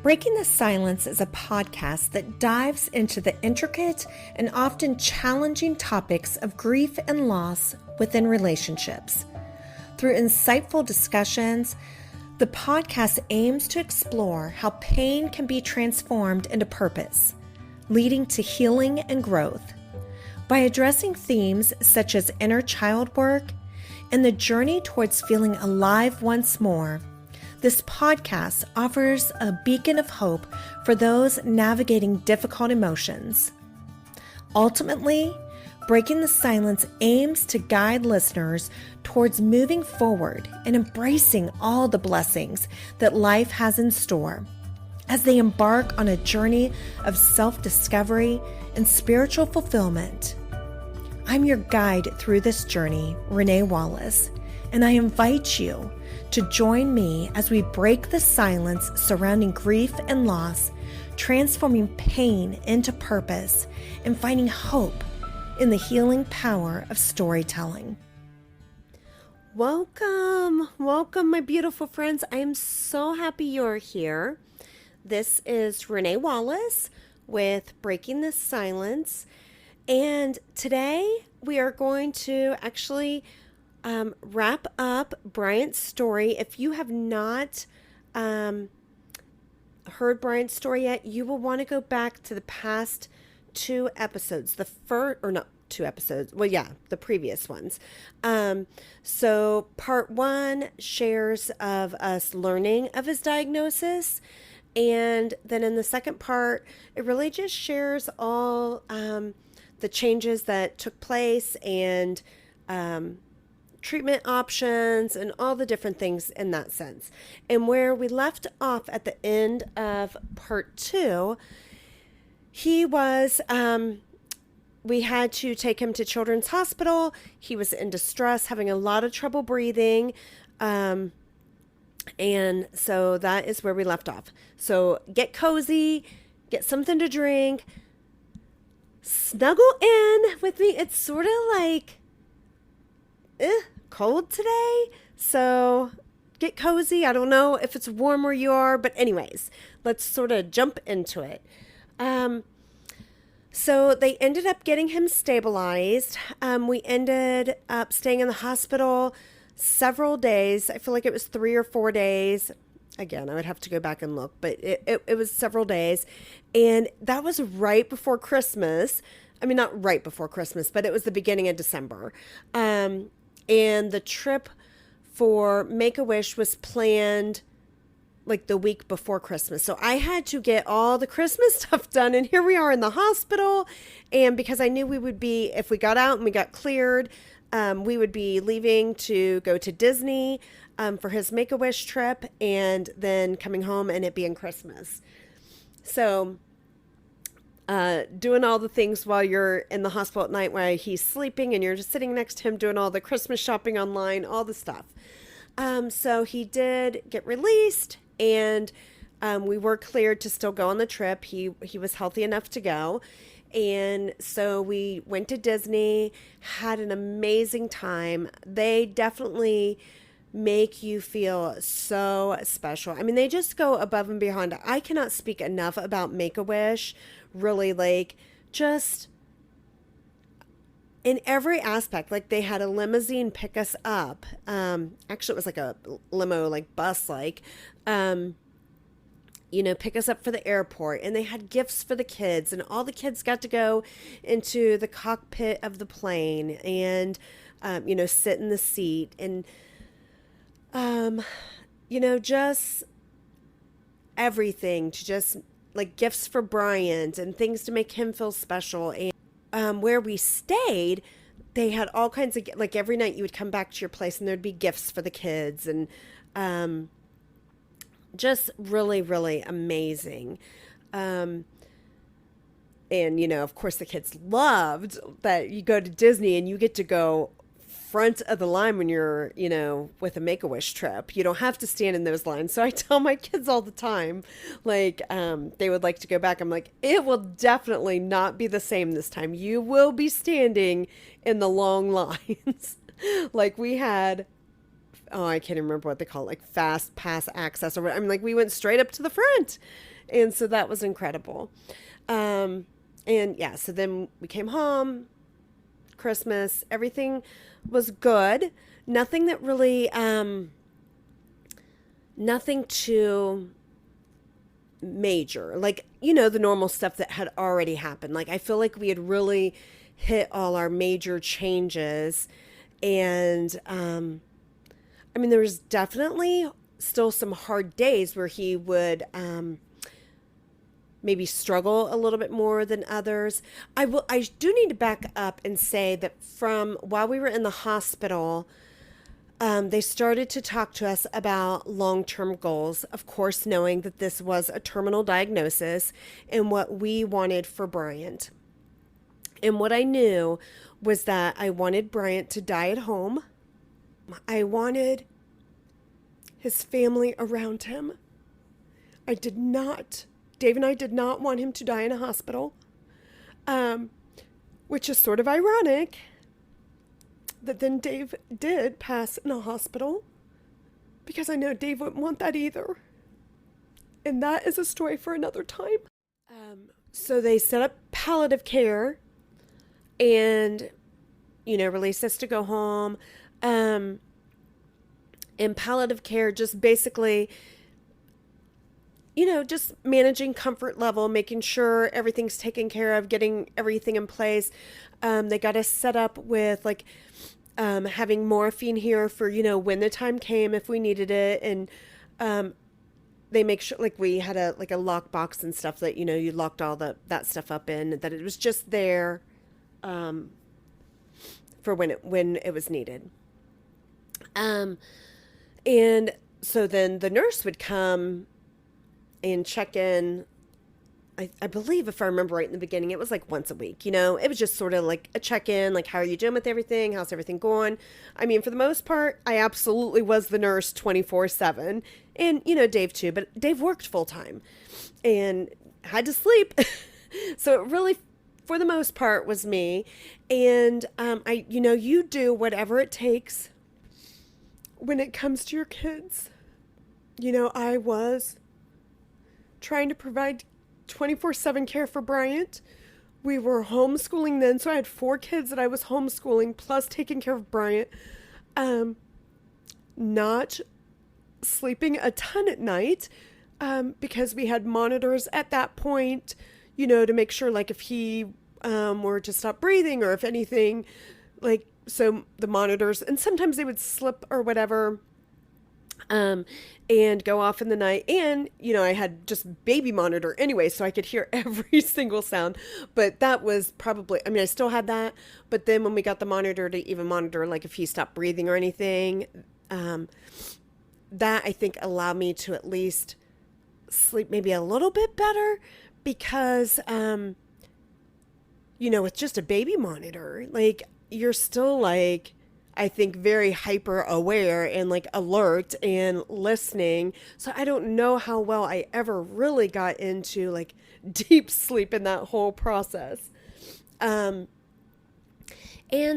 Breaking the Silence is a podcast that dives into the intricate and often challenging topics of grief and loss within relationships. Through insightful discussions, the podcast aims to explore how pain can be transformed into purpose, leading to healing and growth. By addressing themes such as inner child work and the journey towards feeling alive once more, this podcast offers a beacon of hope for those navigating difficult emotions. Ultimately, Breaking the Silence aims to guide listeners towards moving forward and embracing all the blessings that life has in store as they embark on a journey of self-discovery and spiritual fulfillment. I'm your guide through this journey, Renee Wallace, and I invite you to join me as we break the silence surrounding grief and loss, transforming pain into purpose and finding hope in the healing power of storytelling. Welcome, my beautiful friends. I am so happy you're here. This is Renee Wallace with Breaking the Silence, and today we are going to actually wrap up Bryant's story. If you have not heard Bryant's story yet, you will want to go back to the past two episodes. The previous ones. So part one shares of us learning of his diagnosis. And then in the second part, it really just shares all the changes that took place and treatment options and all the different things in that sense. And where we left off at the end of part two, he was, we had to take him to Children's Hospital. He was in distress, having a lot of trouble breathing. And so that is where we left off. So get cozy, get something to drink, snuggle in with me. It's sort of like cold today, so get cozy. I don't know if it's warm where you are, but anyways, let's sort of jump into it. So they ended up getting him stabilized. We ended up staying in the hospital several days. I feel like it was 3 or 4 days. Again, I would have to go back and look, but it was several days. And that was right before Christmas. I mean, not right before Christmas, but it was the beginning of December. And the trip for Make-A-Wish was planned like the week before Christmas. So I had to get all the Christmas stuff done. And here we are in the hospital. And because I knew we would be, if we got out and we got cleared, we would be leaving to go to Disney for his Make-A-Wish trip and then coming home and it being Christmas. So doing all the things while you're in the hospital at night while he's sleeping and you're just sitting next to him doing all the Christmas shopping online, all the stuff. So he did get released and we were cleared to still go on the trip. He was healthy enough to go. And so we went to Disney, had an amazing time. They definitely make you feel so special. I mean, they just go above and beyond. I cannot speak enough about Make-A-Wish. Really, like, just in every aspect. Like, they had a limousine pick us up. Actually, it was like a limo, like bus, like, pick us up for the airport. And they had gifts for the kids. And all the kids got to go into the cockpit of the plane and, sit in the seat. And, just everything to just, like, gifts for Bryant and things to make him feel special. And where we stayed, they had all kinds of, like, every night you would come back to your place and there'd be gifts for the kids and just really, really amazing. And, of course, the kids loved that you go to Disney and you get to go front of the line when you're, with a Make-A-Wish trip. You don't have to stand in those lines. So I tell my kids all the time, like, they would like to go back. I'm like, it will definitely not be the same this time. You will be standing in the long lines. Like we had, I can't even remember what they call it, like fast pass access or what. I mean, like we went straight up to the front And so that was incredible. And yeah, so then we came home, Christmas, everything was good. Nothing that really, nothing too major. Like, the normal stuff that had already happened. Like, I feel like we had really hit all our major changes. And, there was definitely still some hard days where he would, maybe struggle a little bit more than others. I do need to back up and say that from while we were in the hospital, they started to talk to us about long-term goals, of course, knowing that this was a terminal diagnosis and what we wanted for Bryant. And what I knew was that I wanted Bryant to die at home. I wanted his family around him. Dave and I did not want him to die in a hospital, which is sort of ironic that then Dave did pass in a hospital, because I know Dave wouldn't want that either. And that is a story for another time. So they set up palliative care and, released us to go home. And palliative care just basically, just managing comfort level, making sure everything's taken care of, getting everything in place. They got us set up with having morphine here for, when the time came, if we needed it. And they make sure we had a lockbox and stuff that, you locked all that stuff up in, that it was just there for when it was needed. And so then the nurse would come and check in. I believe, if I remember right in the beginning, it was once a week. It was just sort of like a check-in, how are you doing with everything? How's everything going? For the most part, I absolutely was the nurse 24/7. And, Dave too, but Dave worked full-time and had to sleep. So it really, for the most part, was me. And, you do whatever it takes when it comes to your kids. I was trying to provide 24/7 care for Bryant. We were homeschooling then, so I had 4 kids that I was homeschooling, plus taking care of Bryant. Not sleeping a ton at night, because we had monitors at that point, to make sure, if he were to stop breathing, or if anything, so the monitors, and sometimes they would slip or whatever, and go off in the night. And, I had just baby monitor anyway, so I could hear every single sound. But that was probably, I still had that. But then when we got the monitor to even monitor, if he stopped breathing or anything, that I think allowed me to at least sleep maybe a little bit better, because, with just a baby monitor, you're still I think very hyper aware and alert and listening. So I don't know how well I ever really got into deep sleep in that whole process. And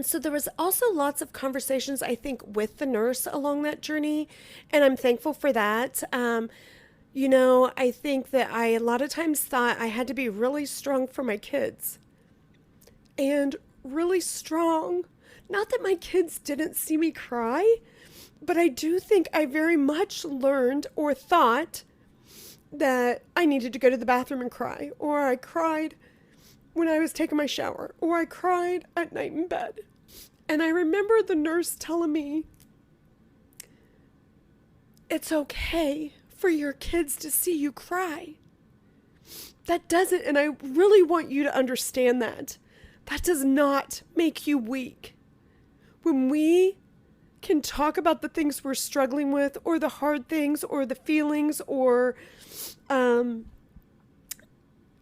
so there was also lots of conversations, I think, with the nurse along that journey. And I'm thankful for that. I think that I a lot of times thought I had to be really strong for my kids. And really strong. Not that my kids didn't see me cry, but I do think I very much learned or thought that I needed to go to the bathroom and cry, or I cried when I was taking my shower, or I cried at night in bed. And I remember the nurse telling me, it's okay for your kids to see you cry. That doesn't, and I really want you to understand that does not make you weak. When we can talk about the things we're struggling with, or the hard things, or the feelings, or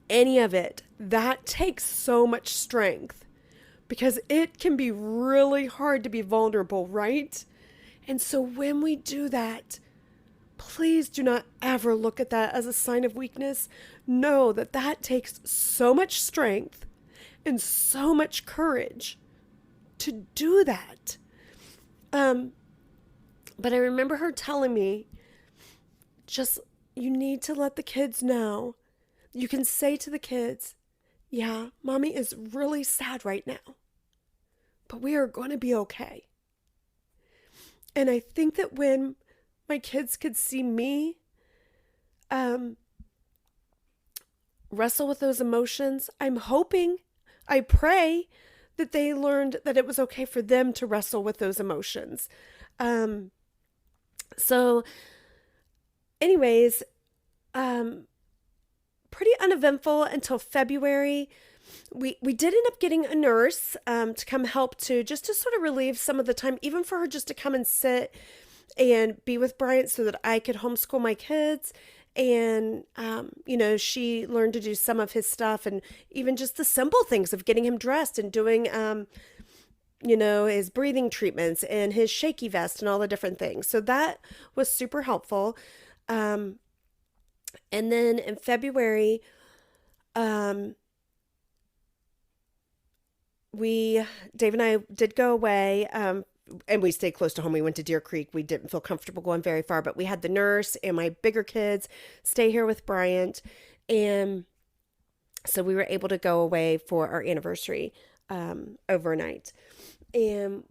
any of it, that takes so much strength, because it can be really hard to be vulnerable, right? And so when we do that, please do not ever look at that as a sign of weakness. Know that takes so much strength and so much courage to do that. But I remember her telling me, just you need to let the kids know. You can say to the kids, yeah, mommy is really sad right now, but we are going to be okay. And I think that when my kids could see me um, wrestle with those emotions, I'm hoping, I pray that they learned that it was okay for them to wrestle with those emotions. Um, so, anyways, um, pretty uneventful until February. We did end up getting a nurse to come help to just to sort of relieve some of the time, even for her just to come and sit and be with Bryant so that I could homeschool my kids. And, she learned to do some of his stuff and even just the simple things of getting him dressed and doing, his breathing treatments and his shaky vest and all the different things. So that was super helpful. And then in February, Dave and I did go away, and we stayed close to home. We went to Deer Creek. We didn't feel comfortable going very far, but we had the nurse and my bigger kids stay here with Bryant. And so we were able to go away for our anniversary, overnight. And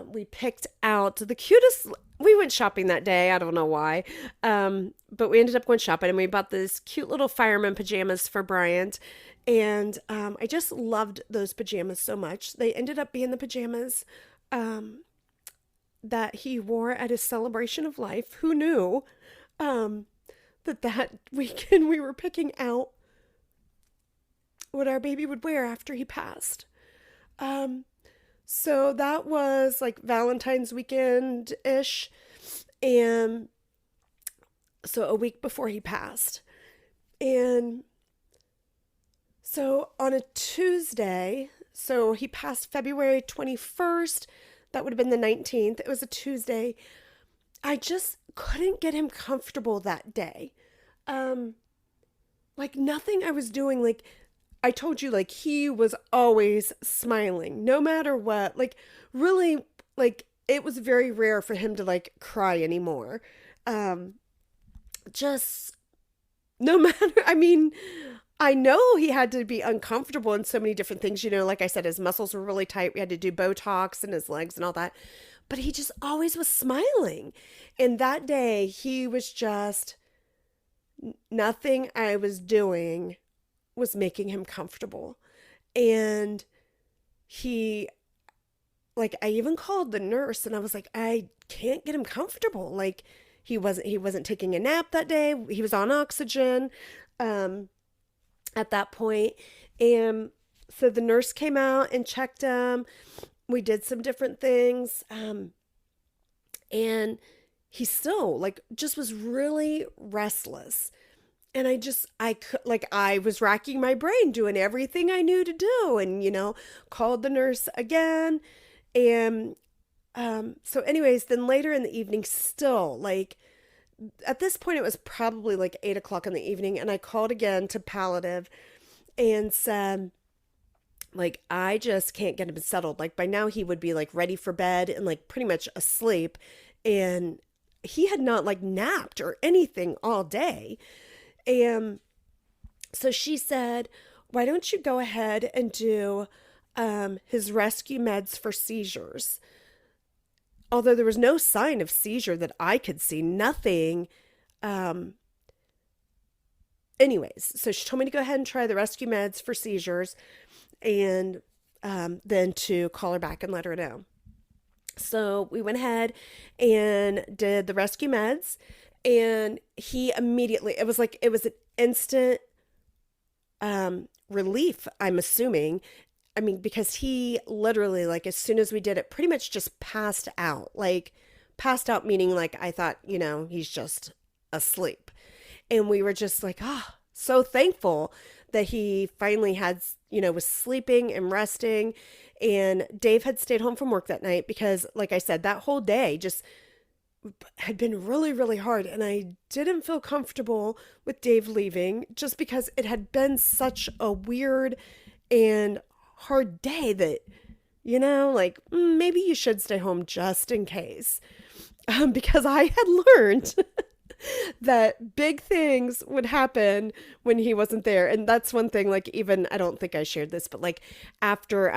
we picked out the cutest. We went shopping that day. I don't know why. But we ended up going shopping and we bought this cute little fireman pajamas for Bryant. And I just loved those pajamas so much. They ended up being the pajamas that he wore at his celebration of life. Who knew that weekend we were picking out what our baby would wear after he passed. So that was like Valentine's weekend-ish. And so a week before he passed. And so on a Tuesday, so he passed February 21st. That would have been the 19th. It was a Tuesday. I just couldn't get him comfortable that day. Like nothing I was doing, like I told you, like he was always smiling no matter what. Like really, like it was very rare for him to like cry anymore. Just no matter, I mean, I know he had to be uncomfortable in so many different things. Like I said, his muscles were really tight. We had to do Botox in his legs and all that. But he just always was smiling. And that day, he was just, nothing I was doing was making him comfortable. And I even called the nurse and I was like, I can't get him comfortable. Like he wasn't taking a nap that day. He was on oxygen. At that point. And so the nurse came out and checked him. We did some different things. And he still just was really restless. And I was racking my brain doing everything I knew to do and, called the nurse again. And, so anyways, then later in the evening, still at this point, it was probably 8 o'clock in the evening, and I called again to palliative and said, I just can't get him settled. By now he would be ready for bed and pretty much asleep. And he had not napped or anything all day. And so she said, why don't you go ahead and do his rescue meds for seizures? Although there was no sign of seizure that I could see, nothing. Anyways, so she told me to go ahead and try the rescue meds for seizures and then to call her back and let her know. So we went ahead and did the rescue meds and he immediately, it was an instant relief, I'm assuming. I mean, because he literally, as soon as we did it, pretty much just passed out. Passed out meaning, I thought, he's just asleep. And we were just so thankful that he finally had, was sleeping and resting. And Dave had stayed home from work that night because, like I said, that whole day just had been really, really hard. And I didn't feel comfortable with Dave leaving just because it had been such a weird and hard day that, maybe you should stay home just in case. Because I had learned that big things would happen when he wasn't there. And that's one thing, like, even, I don't think I shared this, but like after,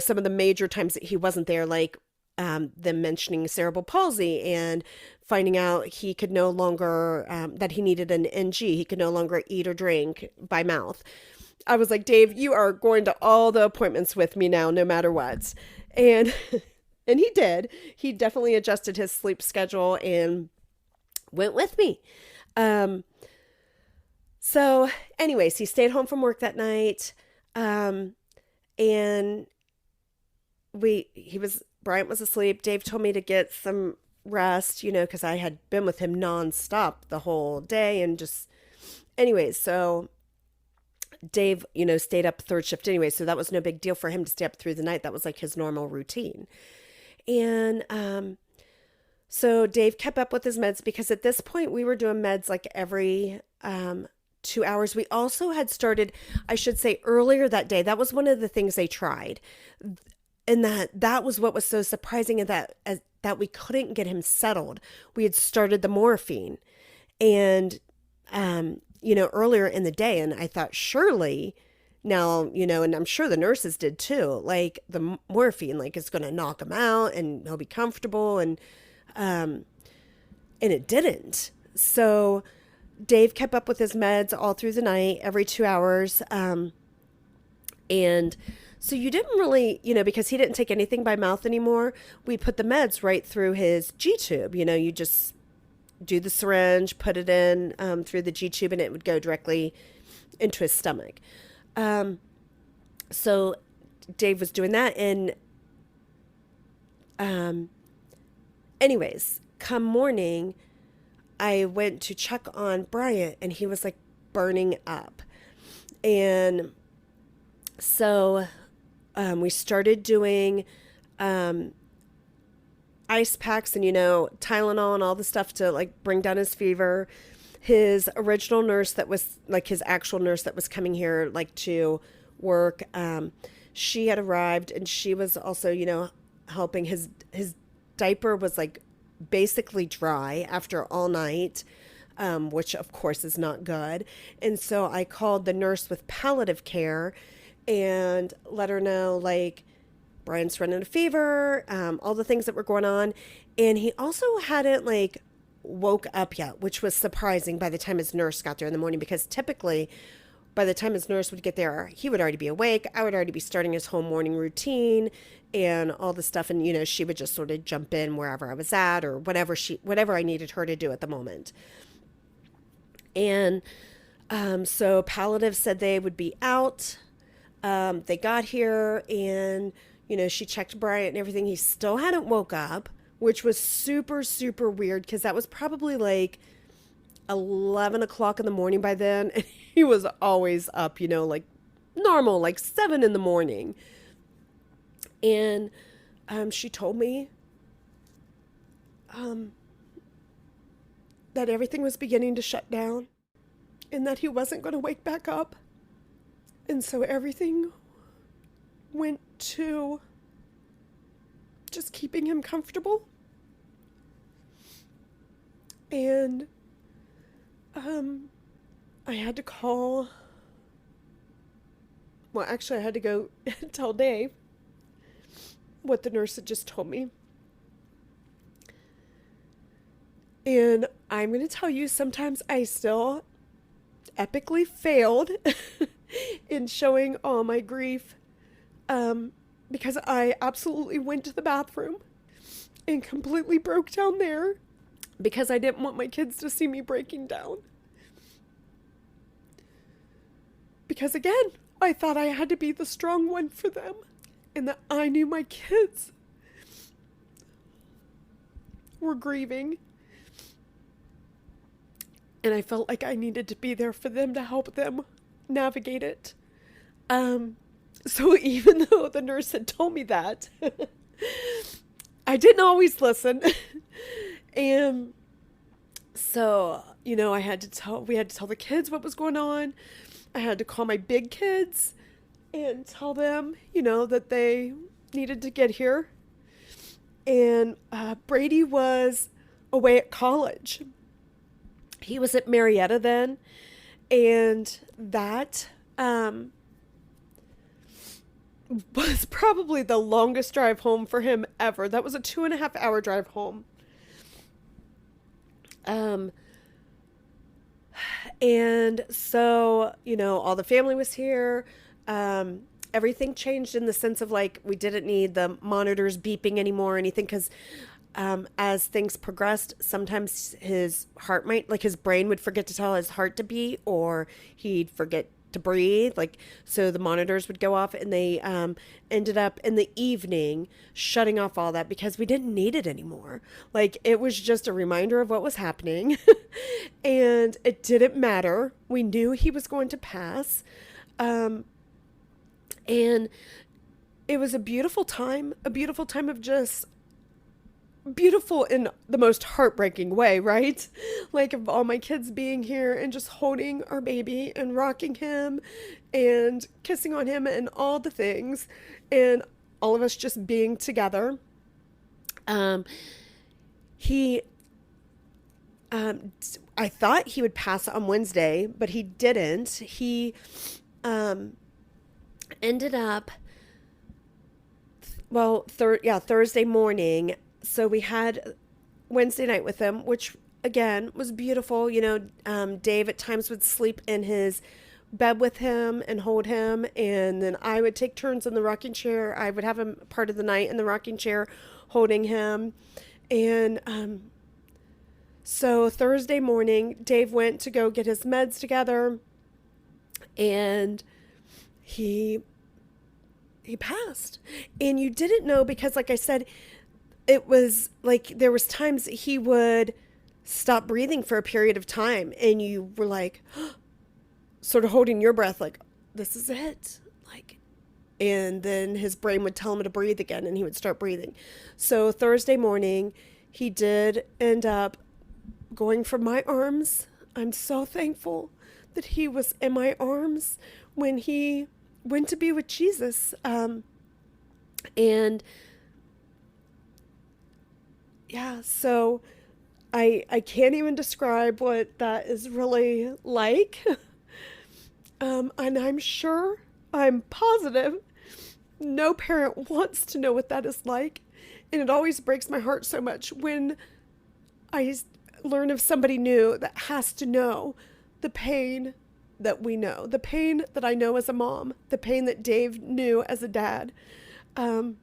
some of the major times that he wasn't there, like, them mentioning cerebral palsy and finding out he could no longer, that he needed an NG, he could no longer eat or drink by mouth. I was like, Dave, you are going to all the appointments with me now, no matter what. And and he did. He definitely adjusted his sleep schedule and went with me. Um, so, anyways, he stayed home from work that night. Um, and Bryant was asleep. Dave told me to get some rest, because I had been with him nonstop the whole day. And just, anyways, so Dave, stayed up third shift anyway. So that was no big deal for him to stay up through the night. That was like his normal routine. And, so Dave kept up with his meds because at this point we were doing meds like every 2 hours. We also had started, I should say, earlier that day. That was one of the things they tried, and that was what was so surprising, and that we couldn't get him settled. We had started the morphine, and earlier in the day, and I thought surely now, and I'm sure the nurses did too, like the morphine, like, is going to knock him out and he'll be comfortable, and it didn't. So Dave kept up with his meds all through the night, every 2 hours. And so you didn't really, because he didn't take anything by mouth anymore, we put the meds right through his G tube. You just do the syringe, put it in through the G tube, and it would go directly into his stomach. So Dave was doing that. And anyways, come morning, I went to check on Bryant, and he was like burning up. And so we started doing ice packs and, Tylenol and all the stuff to like bring down his fever. His original nurse that was like his actual nurse that was coming here like to work, she had arrived, and she was also, helping. His diaper was like basically dry after all night, which of course is not good. And so I called the nurse with palliative care and let her know, like, Brian's running a fever, all the things that were going on. And he also hadn't like woke up yet, which was surprising by the time his nurse got there in the morning, because typically by the time his nurse would get there, he would already be awake. I would already be starting his whole morning routine and all the stuff. And, she would just sort of jump in wherever I was at, or whatever I needed her to do at the moment. And so palliative said they would be out. They got here, and, she checked Bryant and everything. He still hadn't woke up, which was super, super weird, because that was probably like 11 o'clock in the morning by then. And he was always up, like normal, like 7 in the morning. And she told me that everything was beginning to shut down and that he wasn't going to wake back up. And so everything went to just keeping him comfortable. And I had to call. Well, actually, I had to go tell Dave what the nurse had just told me. And I'm going to tell you, sometimes I still epically failed in showing all my grief, because I absolutely went to the bathroom and completely broke down there, because I didn't want my kids to see me breaking down. Because again, I thought I had to be the strong one for them, and that I knew my kids were grieving, and I felt like I needed to be there for them to help them navigate it. So even though the nurse had told me that, I didn't always listen. And so, we had to tell the kids what was going on. I had to call my big kids and tell them, that they needed to get here. And Brady was away at college. He was at Marietta then, and that was probably the longest drive home for him ever. That was a 2.5 hour drive home. Um, and so, all the family was here. Um, Everything changed in the sense of like we didn't need the monitors beeping anymore or anything because as things progressed, sometimes his heart might, like his brain would forget to tell his heart to beat or he'd forget to breathe. Like, so the monitors would go off and they ended up in the evening shutting off all that because we didn't need it anymore. Like, it was just a reminder of what was happening and it didn't matter. We knew he was going to pass. And it was a beautiful time of just beautiful in the most heartbreaking way, right? Like of all my kids being here and just holding our baby and rocking him and kissing on him and all the things and all of us just being together. He I thought he would pass on Wednesday, but he didn't. He ended up Thursday morning. So we had Wednesday night with him, which again was beautiful. Dave at times would sleep in his bed with him and hold him, and then I would take turns in the rocking chair. I would have him part of the night in the rocking chair holding him. And so Thursday morning, Dave went to go get his meds together, and he passed. And you didn't know because, like I said, it was like there was times he would stop breathing for a period of time and you were like sort of holding your breath like this is it, like, and then his brain would tell him to breathe again and he would start breathing. So Thursday morning he did end up going from my arms. I'm so thankful that he was in my arms when he went to be with Jesus. And yeah, so I can't even describe what that is really like. And I'm positive no parent wants to know what that is like. And it always breaks my heart so much when I learn of somebody new that has to know the pain that we know, the pain that I know as a mom, the pain that Dave knew as a dad. And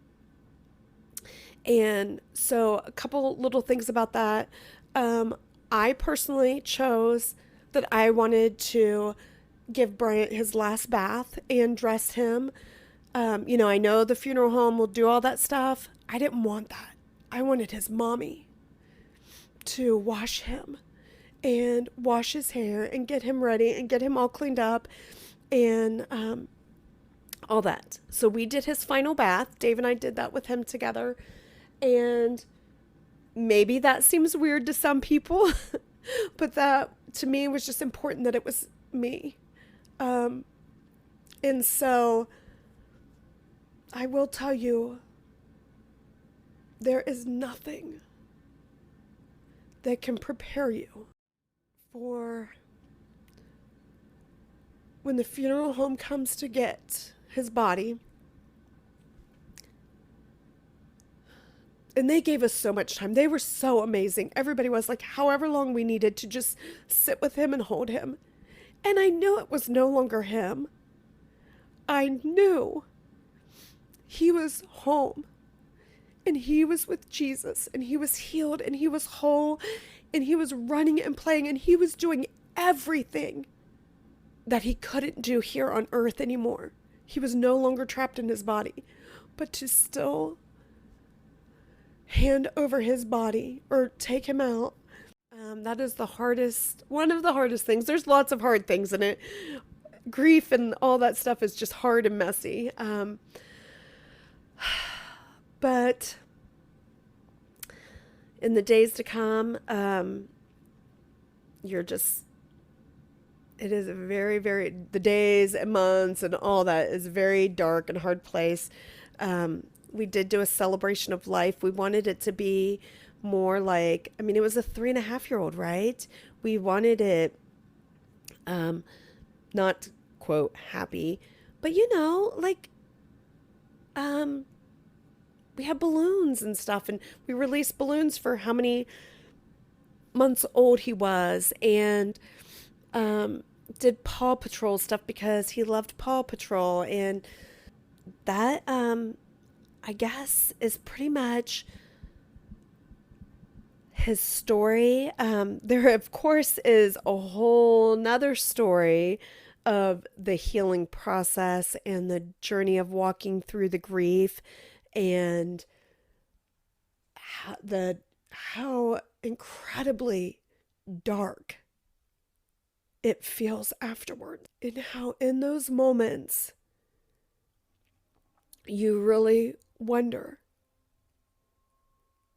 so a couple little things about that. I personally chose that I wanted to give Bryant his last bath and dress him. I know the funeral home will do all that stuff. I didn't want that. I wanted his mommy to wash him and wash his hair and get him ready and get him all cleaned up and all that. So we did his final bath. Dave and I did that with him together. And maybe that seems weird to some people, but that to me was just important that it was me. And so I will tell you, there is nothing that can prepare you for when the funeral home comes to get his body. And they gave us so much time. They were so amazing. Everybody was like, however long we needed to just sit with him and hold him. And I knew it was no longer him. I knew he was home. And he was with Jesus. And he was healed. And he was whole. And he was running and playing. And he was doing everything that he couldn't do here on earth anymore. He was no longer trapped in his body. But to still hand over his body or take him out, that is one of the hardest things. There's lots of hard things in it. Grief and all that stuff is just hard and messy. But in the days to come, it is a very, very, the days and months and all that is a very dark and hard place. We did do a celebration of life. We wanted it to be more like, I mean, it was a 3.5-year-old, right? We wanted it, um, not quote happy, but like, um, we had balloons and stuff, and we released balloons for how many months old he was, and um, did Paw Patrol stuff because he loved Paw Patrol, and that I guess is pretty much his story. There, of course, is a whole nother story of the healing process and the journey of walking through the grief and how incredibly dark it feels afterward, and how in those moments you really wonder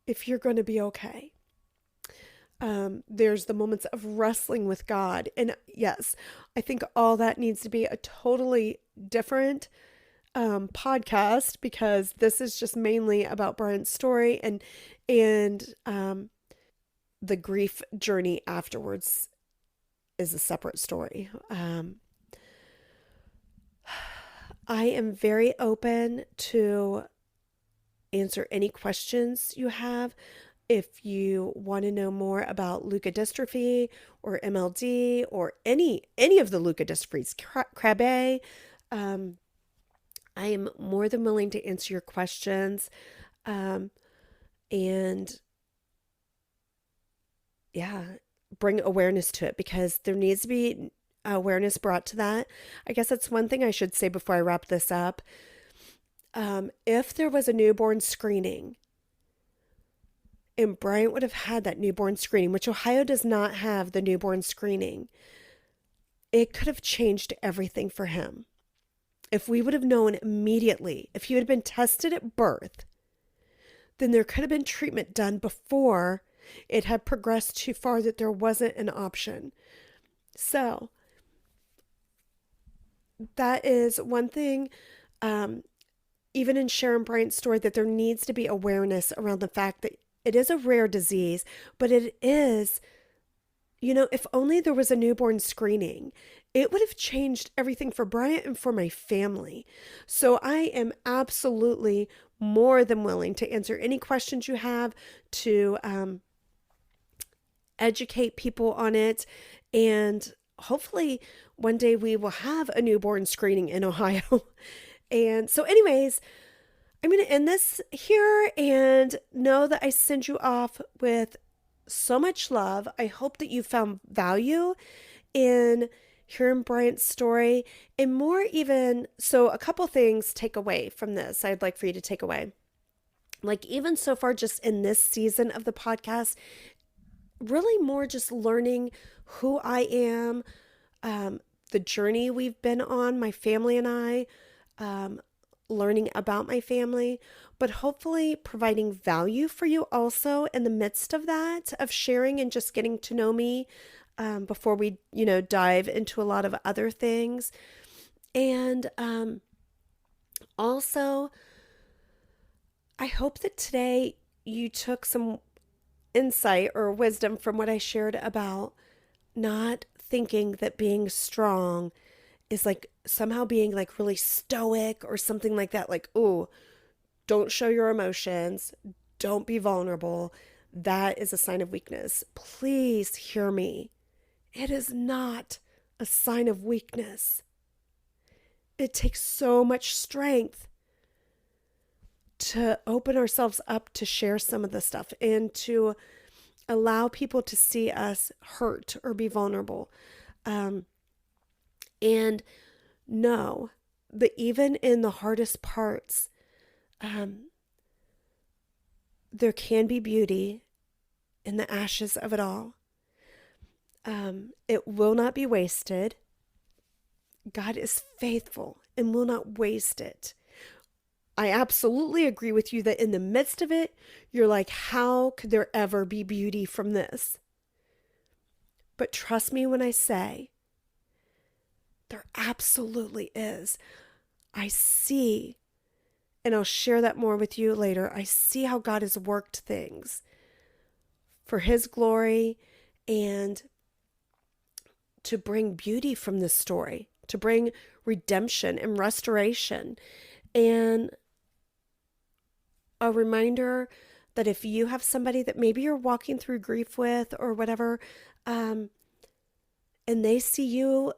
if you're going to be okay. There's the moments of wrestling with God. And yes, I think all that needs to be a totally different podcast, because this is just mainly about Bryant's story, and the grief journey afterwards is a separate story. I am very open to answer any questions you have. If you want to know more about leukodystrophy or MLD or any of the leukodystrophies, Krabbe, I am more than willing to answer your questions. And yeah, bring awareness to it, because there needs to be awareness brought to that. I guess that's one thing I should say before I wrap this up. If there was a newborn screening, and Bryant would have had that newborn screening, which Ohio does not have the newborn screening, it could have changed everything for him. If we would have known immediately, if he would have been tested at birth, then there could have been treatment done before it had progressed too far that there wasn't an option. So that is one thing, even in Sharon Bryant's story, that there needs to be awareness around the fact that it is a rare disease, but it is, if only there was a newborn screening, it would have changed everything for Bryant and for my family. So I am absolutely more than willing to answer any questions you have, to educate people on it, and hopefully one day we will have a newborn screening in Ohio. And so anyways, I'm going to end this here, and know that I send you off with so much love. I hope that you found value in hearing Bryant's story, and more even, so a couple things take away from this I'd like for you to take away. Like, even so far, just in this season of the podcast, really more just learning who I am, the journey we've been on, my family and I, learning about my family, but hopefully providing value for you also in the midst of that, of sharing and just getting to know me, before we, dive into a lot of other things. And also, I hope that today you took some insight or wisdom from what I shared about not thinking that being strong is like somehow being like really stoic or something like that. Like, oh, don't show your emotions. Don't be vulnerable. That is a sign of weakness. Please hear me. It is not a sign of weakness. It takes so much strength to open ourselves up to share some of the stuff, and to allow people to see us hurt or be vulnerable. And know that even in the hardest parts, there can be beauty in the ashes of it all. It will not be wasted. God is faithful and will not waste it. I absolutely agree with you that in the midst of it, you're like, how could there ever be beauty from this? But trust me when I say, there absolutely is. I see, and I'll share that more with you later. I see how God has worked things for His glory and to bring beauty from this story, to bring redemption and restoration. And a reminder that if you have somebody that maybe you're walking through grief with or whatever, and they see you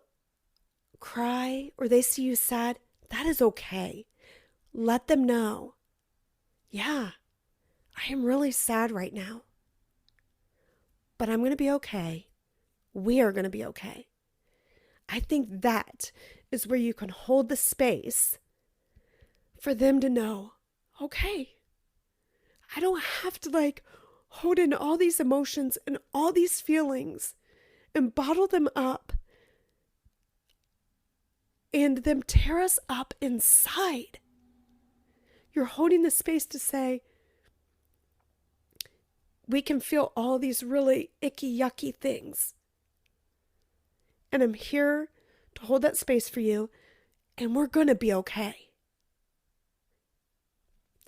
cry or they see you sad, that is okay. Let them know, yeah, I am really sad right now, but I'm going to be okay. We are going to be okay. I think that is where you can hold the space for them to know, okay, I don't have to hold in all these emotions and all these feelings and bottle them up and them tear us up inside. You're holding the space to say, we can feel all these really icky, yucky things. And I'm here to hold that space for you, and we're going to be okay.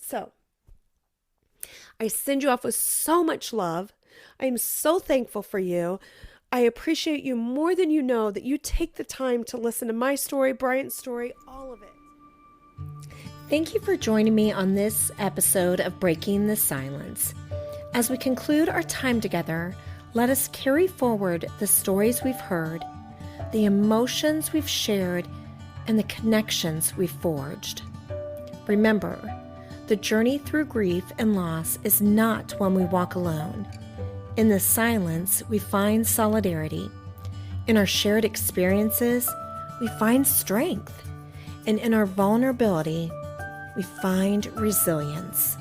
So, I send you off with so much love. I am so thankful for you. I appreciate you more than you know that you take the time to listen to my story, Bryant's story, all of it. Thank you for joining me on this episode of Breaking the Silence. As we conclude our time together, let us carry forward the stories we've heard, the emotions we've shared, and the connections we've forged. Remember, the journey through grief and loss is not one we walk alone. In the silence, we find solidarity. In our shared experiences, we find strength. And in our vulnerability, we find resilience.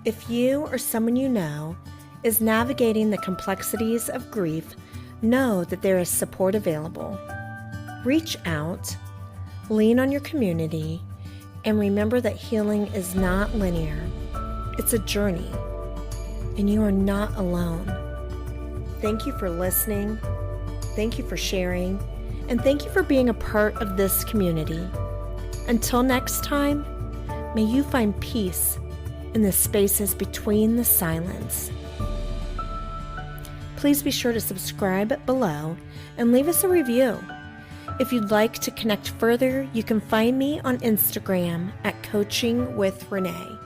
If you or someone you know is navigating the complexities of grief, know that there is support available. Reach out, lean on your community, and remember that healing is not linear. It's a journey, and you are not alone. Thank you for listening. Thank you for sharing, and thank you for being a part of this community. Until next time, may you find peace in the spaces between the silence. Please be sure to subscribe below and leave us a review. If you'd like to connect further, you can find me on Instagram at Coaching with Renee.